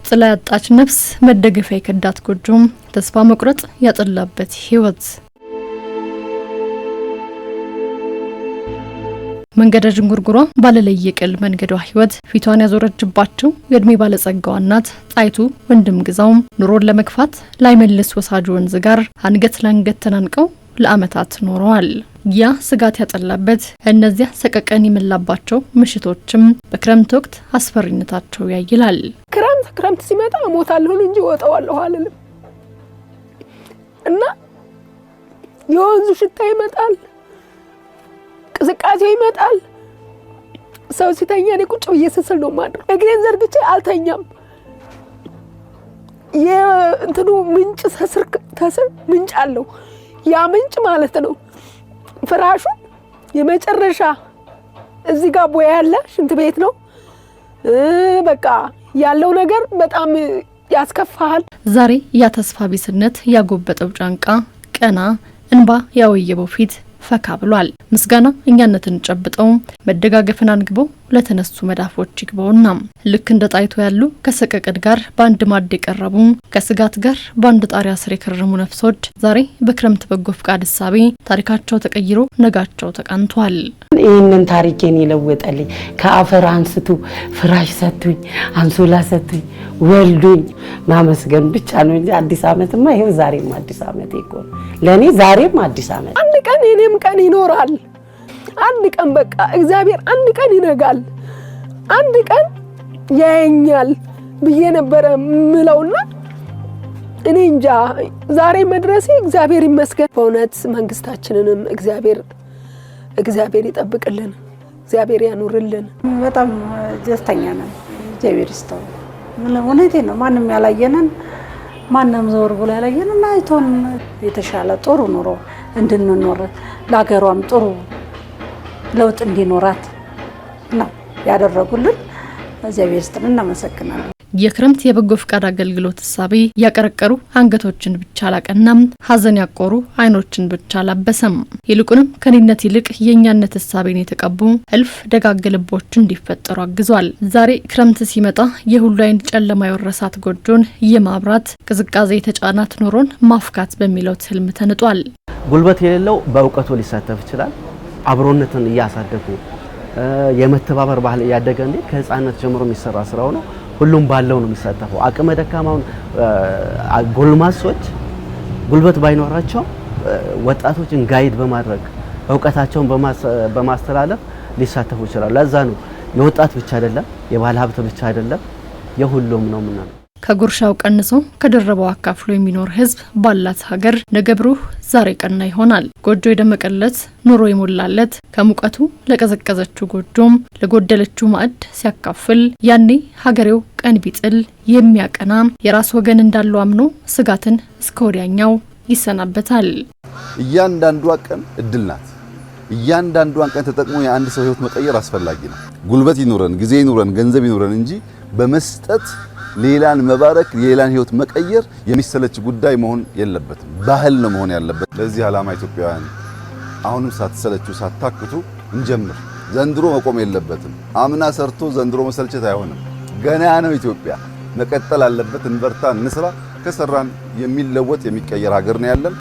ጥላ ያጣች ነፍስ መደገፊያ የከዳት ጎጆም ተስፋ መቁረጥ ያጠላበት ህይወት መንገደ ጅንጉርጉሯ ባለለየቅል መንገዷ ህይወት ፊቷን ያዞረችባቸው የእድሜ ባለጸጋዋ እናት ጣይቱ ወንድም ግዛው ኑሮን ለመግፋት ላይመልስ ወሳጅ ወንዝ ጋር አንገት ለአንገት ተናንቀው ለአመታት ኖረዋል። ያ ስጋት ያጠላበት እነዚያ ሰቀቀን ይመላባቸው ምሽቶችም በክረምት ወቅት አስፈሪነታቸው ያይላል። ክረምት ሲመጣ እሞታለሁ እንጂ ወጣዋለሁ አልልም እና የወንዙ ሽታ ይመጣል፣ ቅዝቃዜው ይመጣል። ሰው ሲተኛ እኔ ቁጭ ብዬ ስስል ነው ማድረው። እግሬን ዘርግቼ አልተኛም። የእንትኑ ምንጭ ተስር ምንጭ አለው። ያ ምንጭ ማለት ነው ፍራሹ የመጨረሻ እዚህ ጋር ቦያ ያለ ሽንት ቤት ነው። በቃ ያለው ነገር በጣም ያስከፋል። ዛሬ ያ ተስፋ ቢስነት ያጎበጠው ጫንቃ ቀና እንባ ያወየበው ፊት ፈካ ብሏል። ምስጋና እኛነትን ጨብጠው መደጋገፍን አንግበው ለተነሱ መዳፎች ይግባውና ልክ እንደ ጣይቱ ያሉ ከሰቀቀድ ጋር በአንድ ማድ የቀረቡ ከስጋት ጋር በአንድ ጣሪያ ስር የከረሙ ነፍሶች ዛሬ በክረምት በጎ ፍቃድ እሳቤ ታሪካቸው ተቀይሮ ነጋቸው ተቃንቷል። ይህንን ታሪኬን ይለወጠልኝ ከአፈር አንስቱ ፍራሽ ሰጡኝ፣ አንሶላ ሰጡኝ፣ ወልዱኝ ማመስገን ብቻ ነው እንጂ አዲስ አመትማ ይሄው ዛሬም አዲስ አመት ይቆም ለኔ ዛሬም አዲስ አመት አንድ ቀን የኔም ቀን ይኖራል። አንድ ቀን በቃ እግዚአብሔር አንድ ቀን ይነጋል፣ አንድ ቀን ያየኛል ብዬ ነበረ ምለውና እኔ እንጃ ዛሬ መድረሴ እግዚአብሔር ይመስገን። በእውነት መንግስታችንንም እግዚአብሔር ይጠብቅልን፣ እግዚአብሔር ያኑርልን። በጣም ደስተኛ ነን። እግዚአብሔር ይስጠው። እውነቴን ነው። ማንም ያላየነን ማንም ዘወር ብሎ ያላየነን አይቶን የተሻለ ጥሩ ኑሮ እንድንኖር ለሀገሯም ጥሩ ለውጥ እንዲኖራት ነው ያደረጉልን። እግዚአብሔር ይስጥልን፣ እናመሰግናለን። የክረምት የበጎ ፍቃድ አገልግሎት እሳቤ ያቀረቀሩ አንገቶችን ብቻ አላቀናም፣ ሀዘን ያቆሩ አይኖችን ብቻ አላበሰም። ይልቁንም ከኔነት ይልቅ የኛነት እሳቤን የተቀቡ እልፍ ደጋግ ልቦች እንዲፈጠሩ አግዟል። ዛሬ ክረምት ሲመጣ የሁሉ አይን ጨለማ የወረሳት ጎጆን የማብራት ቅዝቃዜ የተጫናት ኑሮን ማፍካት በሚለው ህልም ተንጧል። ጉልበት የሌለው በእውቀቱ ሊሳተፍ ይችላል። አብሮነትን እያሳደጉ የመተባበር ባህል እያደገ እንዴ ከህፃነት ጀምሮ የሚሰራ ስራው ነው። ሁሉም ባለው ነው የሚሳተፈው። አቅመ ደካማውን ጎልማሶች ጉልበት ባይኖራቸው ወጣቶችን ጋይድ በማድረግ እውቀታቸውን በማስተላለፍ ሊሳተፉ ይችላሉ። ለዛ ነው የወጣት ብቻ አይደለም፣ የባለ ሀብት ብቻ አይደለም፣ የሁሉም ነው ምናምን። ከጉርሻው ቀንሶ ከደረበው አካፍሎ የሚኖር ህዝብ ባላት ሀገር ነገ ብሩህ ዛሬ ቀና ይሆናል። ጎጆ የደመቀለት ኑሮ የሞላለት ከሙቀቱ ለቀዘቀዘችው ጎጆም ለጎደለችው ማዕድ ሲያካፍል ያኔ ሀገሬው ቀን ቢጥል የሚያቀና የራስ ወገን እንዳለው አምኖ ስጋትን እስከ ወዲያኛው ይሰናበታል። እያንዳንዷ ቀን እድል ናት። እያንዳንዷን ቀን ተጠቅሞ የአንድ ሰው ህይወት መቀየር አስፈላጊ ነው። ጉልበት ይኑረን፣ ጊዜ ይኑረን፣ ገንዘብ ይኑረን እንጂ በመስጠት ሌላን መባረክ ሌላን ህይወት መቀየር የሚሰለች ጉዳይ መሆን የለበትም። ባህል ነው መሆን ያለበት። ለዚህ ዓላማ ኢትዮጵያውያን አሁንም ሳትሰለቹ ሳታክቱ እንጀምር። ዘንድሮ መቆም የለበትም። አምና ሰርቶ ዘንድሮ መሰልቸት አይሆንም። ገና ነው ኢትዮጵያ፣ መቀጠል አለበት። እንበርታ፣ እንስራ። ከሰራን የሚለወጥ የሚቀየር ሀገር ነው ያለን።